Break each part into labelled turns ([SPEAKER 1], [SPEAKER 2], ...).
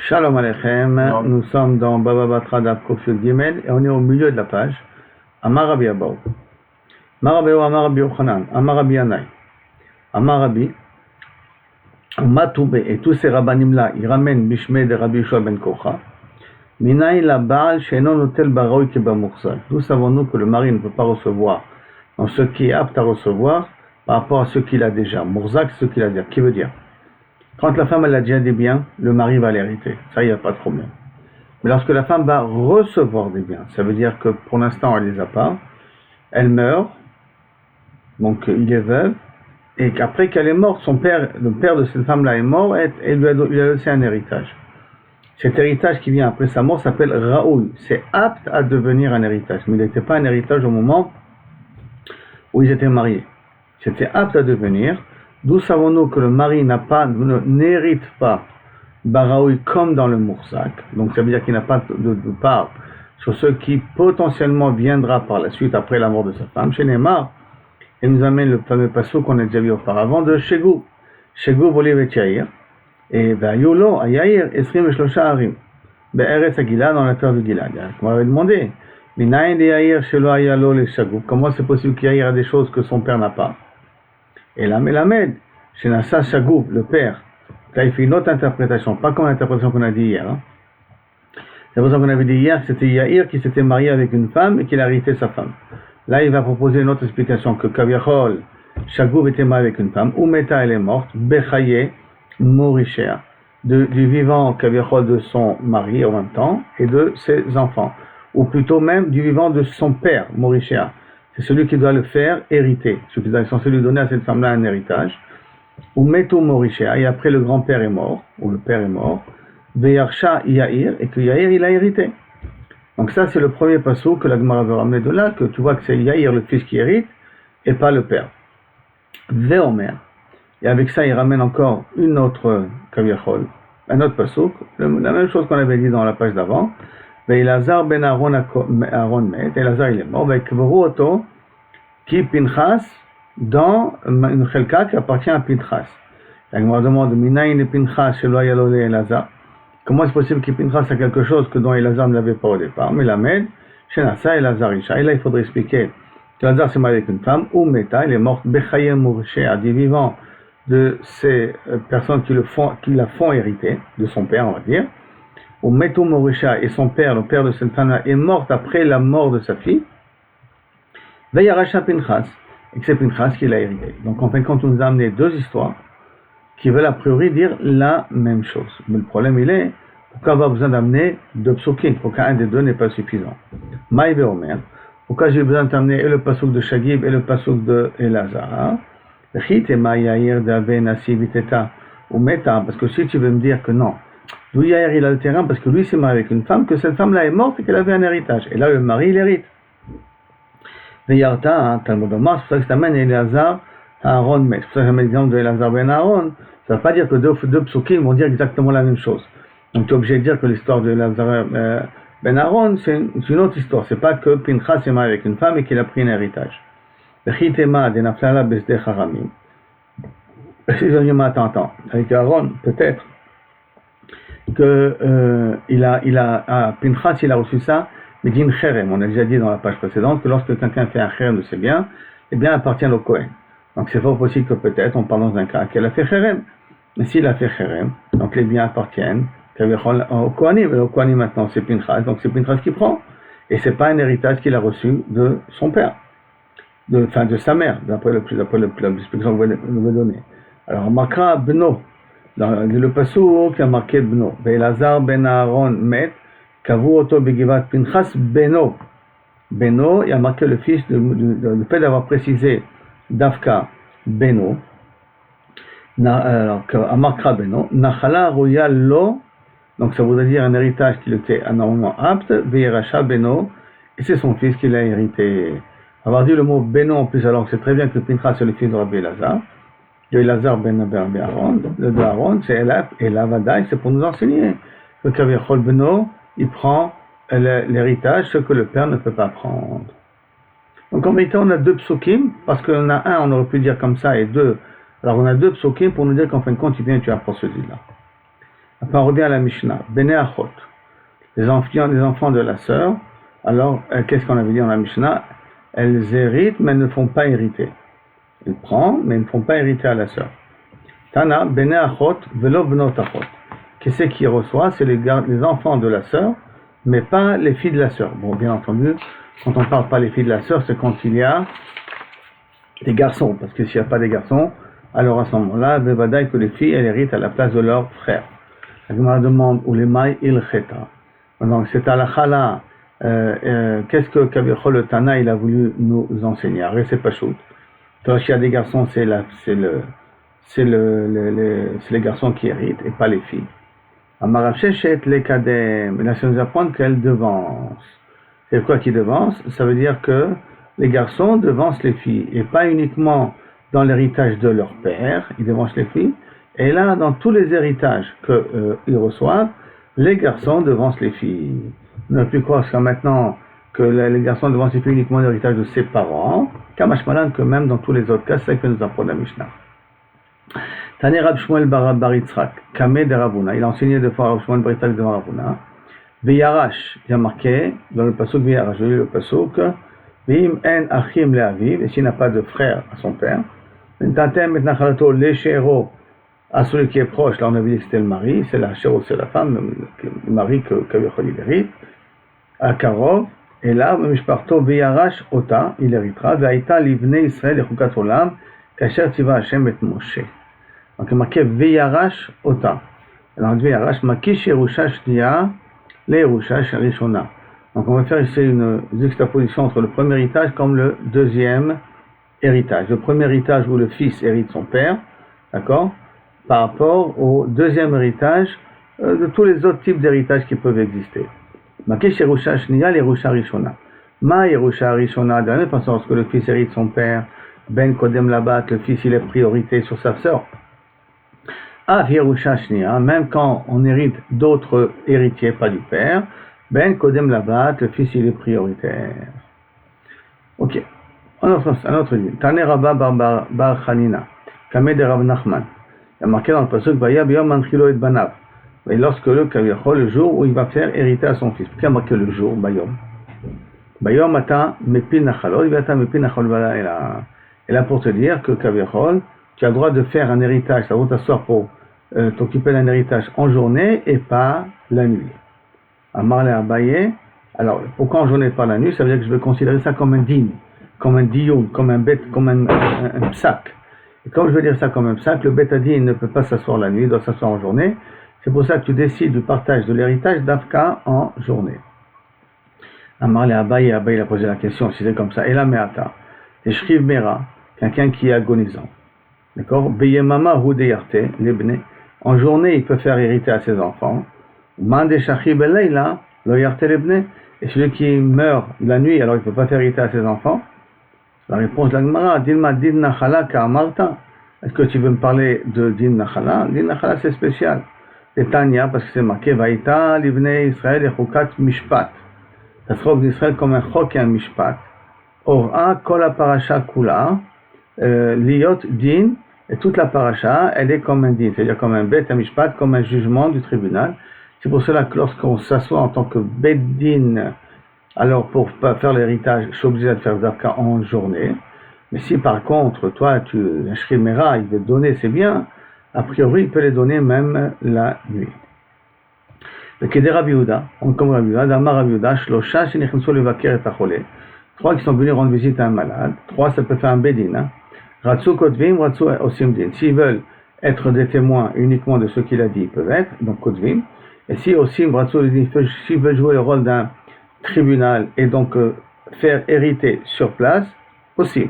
[SPEAKER 1] Shalom Aleichem, nous sommes dans Baba Batra d'Apkov Yud Gimel et on est au milieu de la page. Amar Rabbi Abaou. Amar Rabbi Amar Rabbi Yochanan, Amar Rabbi Yanai, Amar Rabbi, Matoube et tous ces rabbanim là, ils ramènent Bishmei de Rabbi Yoshua ben Kocha. Minaï la Baal Shenon Notel Baroui Keba Mursal. D'où savons-nous que le mari ne peut pas recevoir dans ce qui est apte à recevoir par rapport à ce qu'il a déjà. Murzak, ce qu'il a déjà. Qui veut dire quand la femme elle a déjà des biens, le mari va l'hériter. Ça, il n'y a pas de problème. Mais lorsque la femme va recevoir des biens, ça veut dire que pour l'instant, elle ne les a pas, elle meurt, donc il est veuve, et qu'après qu'elle est morte, son père, le père de cette femme-là est mort, et il lui a laissé un héritage. Cet héritage qui vient après sa mort s'appelle Raoul. C'est apte à devenir un héritage, mais il n'était pas un héritage au moment où ils étaient mariés. C'était apte à devenir. D'où savons-nous que le mari n'hérite pas Baraoui comme dans le Moursak. Donc ça veut dire qu'il n'a pas de part sur ce qui potentiellement viendra par la suite après la mort de sa femme. Chez Neymar, il nous amène le fameux passage qu'on a déjà vu auparavant de Shegou. Shegou volivet Yair. Et Yolo à Yair, Esrim et Shlosha Harim. Be'eretz Agila dans la terre de Gilad. On m'avait demandé, Minaïn de Yair, Shelo Ayalo les Shagou. Comment c'est possible qu'Yair a des choses que son père n'a pas? Et la Melamed, chez Nassa Shagou, le père, là il fait une autre interprétation, pas comme l'interprétation qu'on a dit hier. C'est pour ça qu'on avait dit hier que c'était Yair qui s'était marié avec une femme et qu'il a hérité sa femme. Là il va proposer une autre explication, que Kaviachol, Shagou était marié avec une femme, Umeta elle est morte, Bechaye, Morishea, du vivant Kaviachol de son mari en même temps et de ses enfants, ou plutôt même du vivant de son père, Morishea. C'est celui qui doit le faire hériter, celui qui est censé lui donner à cette femme-là un héritage. Ou Meto Morishea, et après le grand-père est mort, ou le père est mort, Veyarsha Yair, et que Yair il a hérité. Donc ça c'est le premier passage que la Gemara veut ramener de là, que tu vois que c'est Yair le fils qui hérite, et pas le père. Veomer, et avec ça il ramène encore une autre Kaviachol, un autre passage, la même chose qu'on avait dit dans la page d'avant. Elazar ben Aaron met, Elazar il est mort, avec Voroto, qui Pinchas, dans une chelka qui appartient à Pinchas. La Gemara demande, Minaïn et Pinchas, Shelo Ayalo le Elazar. Comment est-ce possible que Pinchas a quelque chose que dont Elazar ne l'avait pas au départ? Mais la Med, Shenasa Elazar Isha. Et là il faudrait expliquer qu'Elazar s'est marié avec une femme, ou Meta, il est mort, Bechaye Mourché, à des vivants de ces personnes qui la font hériter, de son père, on va dire. Ou Metou Morisha et son père, le père de cette femme-là, est mort après la mort de sa fille, Veyarasha Pinchas, et que c'est Pinchas qui l'a hérité. Donc en fin de compte, on nous a amené deux histoires qui veulent a priori dire la même chose. Mais le problème il est, pourquoi on va besoin d'amener deux psukim? Pourquoi un des deux n'est pas suffisant? Maïve Omer, pourquoi j'ai besoin d'amener et le pasuk de Shagib et le pasuk de Elazar? Chit et Maïaïr d'Ave Nasi Viteta ou Meta, parce que si tu veux me dire que non, d'où Yair il a le terrain parce que lui s'est marié avec une femme, que cette femme-là est morte et qu'elle avait un héritage. Et là le mari il hérite. Veyarta, Talmud Omar, c'est pour ça que ça amène Elazar Aaron met. C'est pour ça que j'amène l'exemple de Elazar ben Aaron. Ça ne veut pas dire que deux psukim vont dire exactement la même chose. Donc tu es obligé de dire que l'histoire de Elazar ben Aaron c'est une autre histoire. C'est pas que Pinchas s'est marié avec une femme et qu'il a pris un héritage. Vechitema de Naflala besde Haramim. Attends, avec Aaron peut-être que Pinchas il a reçu ça, mais din cherem. On a déjà dit dans la page précédente que lorsque quelqu'un fait un cherem de ses biens, les biens appartiennent au Kohen. Donc c'est fort possible que peut-être on parle dans un cas qu'elle a fait cherem. Mais s'il a fait cherem, donc les biens appartiennent au Kohanim. Et au Kohanim maintenant c'est Pinchas, donc c'est Pinchas qui prend. Et c'est pas un héritage qu'il a reçu de son père, de sa mère, d'après l'explication que vous me donnez. Alors Makra Beno. Dans le passage qui a marqué Beno, Elazar ben Aaron met, Kavu Oto Begivat Pinchas Beno. Beno, il a marqué le fils, le fait d'avoir précisé Dafka Beno, alors Amakra Beno, Nachala Royal Lo, donc ça voudrait dire un héritage qui était normalement apte, Veiracha Beno, et c'est son fils qui l'a hérité. Avoir dit le mot Beno en plus, alors c'est très bien que Pinchas c'est le fils de Rabbi Elazar. De Elazar ben Aaron, de Aaron, c'est Elab, et Lavadaï, c'est pour nous enseigner que Kaviachol Beno, il prend l'héritage, ce que le père ne peut pas prendre. Donc en vérité, on a deux psukim, parce qu'on a un, on aurait pu dire comme ça, et deux. Alors on a deux psukim pour nous dire qu'en fin de compte, tu apprends ce là. Après, on revient à la Mishnah. Bene Achot. Les enfants de la sœur. Alors, qu'est-ce qu'on avait dit dans la Mishnah? Elles héritent, mais elles ne font pas hériter. Elles prennent, mais elles ne font pas hériter à la sœur. Tana, Bene Achot, Velo Benot Achot. Qu'est-ce qui reçoit? C'est les enfants de la sœur, mais pas les filles de la sœur. Bon, bien entendu, quand on ne parle pas les filles de la sœur, c'est quand il y a des garçons. Parce que s'il n'y a pas des garçons, alors à ce moment-là, Bevadaï que les filles, elles héritent à la place de leurs frères. La Gemara demande, ou les maï il cheta. Donc, c'est à la chala. Qu'est-ce que Kavichol le Tana il a voulu nous enseigner? Arrête, c'est pas chaud. Lorsqu'il y a des garçons, c'est les garçons qui héritent et pas les filles. Amarachechet les kadem. Là, ça nous apprend qu'elles devancent. C'est quoi qui devance? Ça veut dire que les garçons devancent les filles et pas uniquement dans l'héritage de leur père, ils devancent les filles. Et là, dans tous les héritages qu'ils reçoivent, les garçons devancent les filles. On ne peut plus croire jusqu'à maintenant que les garçons devancent les filles uniquement l'héritage de ses parents, Kamashmalan que même dans tous les autres cas, c'est ça que nous apprend la Mishnah. Tane Rab Shmuel bar Yitzhak, Kameh de Ravuna, il a enseigné deux fois Rab Shmuel bar Yitzhak de Ravuna. Veyarash, il y a marqué dans le pasuk Veyarash, je lis le pasuk, Vim en achim le aviv, et s'il n'a pas de frère à son père, Ntatem et nachalato leshero, à celui qui est proche, là on a vu que c'était le mari, c'est la chéro, c'est la femme, le mari que Kavichol il hérite, à Karov, et là, Mishparto Veyarash Ota, il héritera, Ve'aita livne Israël et Chukat Olam, Kasher Tiva Hashem et Moshe. Donc il y a marqué Veyarash Ota. Alors Veyarash, Makish Yerusha Shnia, le Yerusha Rishona. Donc on va faire ici une juxtaposition entre le premier héritage comme le deuxième héritage. Le premier héritage où le fils hérite son père, d'accord, par rapport au deuxième héritage de tous les autres types d'héritages qui peuvent exister. Makish Yerusha Shnia, le Yerusha Rishona. Ma Yerusha Rishona, de la même façon, lorsque le fils hérite son père, Ben Kodem Labat, le fils il est priorité sur sa sœur. Av Yerusha Shnia, même quand on hérite d'autres héritiers, pas du père, Ben Kodem Labat, le fils il est prioritaire. Ok. Un autre livre. Tane Rabba bar Chanina, Kameh de Rav Nachman. Il y a marqué dans le pasuk Vaya biyom manchilo et banav. Et lorsque le jour où il va faire hériter à son fils. Pourquoi il y a marqué le jour, Bayom? Bayom ata mepin nachalot, il va ata mepin nachalot. Et là pour te dire que Kavichol, tu as le droit de faire un héritage, ça va t'asseoir pour t'occuper d'un héritage en journée et pas la nuit. Amar le Abaye, alors pourquoi en journée et pas la nuit? Ça veut dire que je vais considérer ça comme un din, comme un diyun, comme un bet, comme un psak. Et comme je veux dire ça comme un psak, le betadin ne peut pas s'asseoir la nuit, il doit s'asseoir en journée. C'est pour ça que tu décides du partage de l'héritage d'Afka en journée. Amar le Abaye, Abaye a posé la question, si c'est comme ça. Et la meata, et shriv mera, quelqu'un qui est agonisant. D'accord? Beyemama hudeyarte, l'ebne. En journée, il peut faire hériter à ses enfants. Mande shachi belayla, lo yarte l'ebne. Et celui qui meurt la nuit, alors il ne peut pas faire hériter à ses enfants. La réponse de la Gemara, Dilma din nachala ka amarta. Est-ce que tu veux me parler de din nachala? Din nachala, c'est spécial. Et Tanya, parce que c'est marqué, Vaïta, l'ibne Israël et chukat mishpat. Ça se trouve d'Israël comme un chok et un mishpat. Ora, kol la parasha kula, liot din, et toute la paracha, elle est comme un din, c'est-à-dire comme un bet, un mishpat, comme un jugement du tribunal. C'est pour cela que lorsqu'on s'assoit en tant que bet din, alors pour faire l'héritage, je suis obligé de faire Zavka en journée. Mais si par contre, toi, un shrimera, il veut donner ses biens, a priori, il peut les donner même la nuit. Le Keder Rabbi Yehuda, comme Rabbi Yehuda, Damar Rabbi Yehuda, Shlosha shenichnasu levaker et achole. 3 qui sont venus rendre visite à un malade. 3, ça peut faire un bedin. Ratsu kotvim, ratsu osim din. S'ils veulent être des témoins uniquement de ce qu'il a dit, ils peuvent être, donc kotvim. Et si osim, ratsu, s'ils veulent jouer le rôle d'un tribunal et donc faire hériter sur place, osim.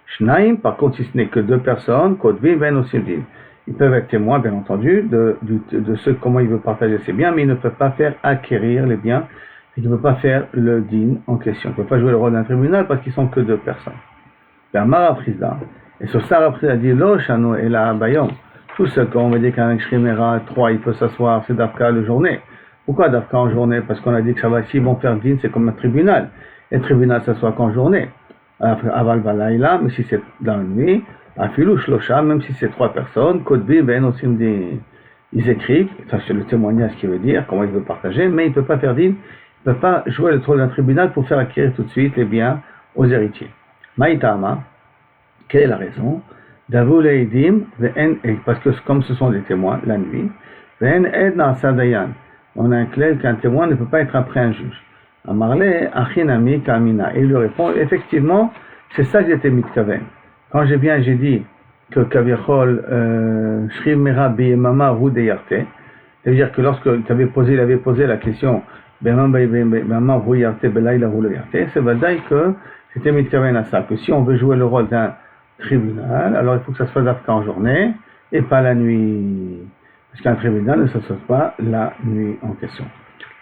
[SPEAKER 1] Shnaim, par contre, si ce n'est que 2 personnes, kotvim, ben osim din. Ils peuvent être témoins, bien entendu, de comment il veut partager ses biens, mais ils ne peuvent pas faire acquérir les biens. Il ne peut pas faire le din en question. Il ne peut pas jouer le rôle d'un tribunal parce qu'ils ne sont que 2 personnes. Et sur ça, Raprisda a dit, Lo shano et la bayom. Tout ce qu'on va dire qu'avec Shrimera 3, il peut s'asseoir, c'est Dafka la journée. Pourquoi Dafka en journée? Parce qu'on a dit que ça va, s'ils vont faire din, c'est comme un tribunal. Et le tribunal s'assoit qu'en journée. Aval Balaïla, mais si c'est dans la nuit, Afilou Shlosha, même si c'est 3 personnes, Kodbi Ben Osim din. Ils écrivent, ça c'est le témoignage ce qu'il veut dire, comment il veut partager, mais il ne peut pas faire d'île, il ne peut pas jouer le rôle d'un tribunal pour faire acquérir tout de suite les biens aux héritiers. Maïtama, quelle est la raison? Davou Eidim, parce que comme ce sont des témoins, la nuit, on a un clair qu'un témoin ne peut pas être après un juge. Amarle, Achinami, Kamina. Et il lui répond, effectivement, c'est ça que j'étais mitkaven. Quand j'ai dit que Kaviachol, Shriv Mera Beyemama Rudeyarte, c'est-à-dire que lorsque il avait posé la question, Beyemama Rudeyarte, Belaïla Rudeyarte, c'est vadaï que c'était mitkaven à ça, que si on veut jouer le rôle d'un tribunal, alors il faut que ça se fasse en journée et pas la nuit. Parce qu'un tribunal ne s'assoit pas la nuit en question.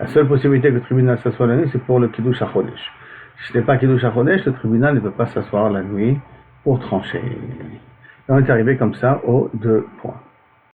[SPEAKER 1] La seule possibilité que le tribunal s'assoie la nuit, c'est pour le Kiddush HaChodesh. Si ce n'est pas Kiddush HaChodesh, le tribunal ne peut pas s'asseoir la nuit pour trancher. Et on est arrivé comme ça aux 2 points.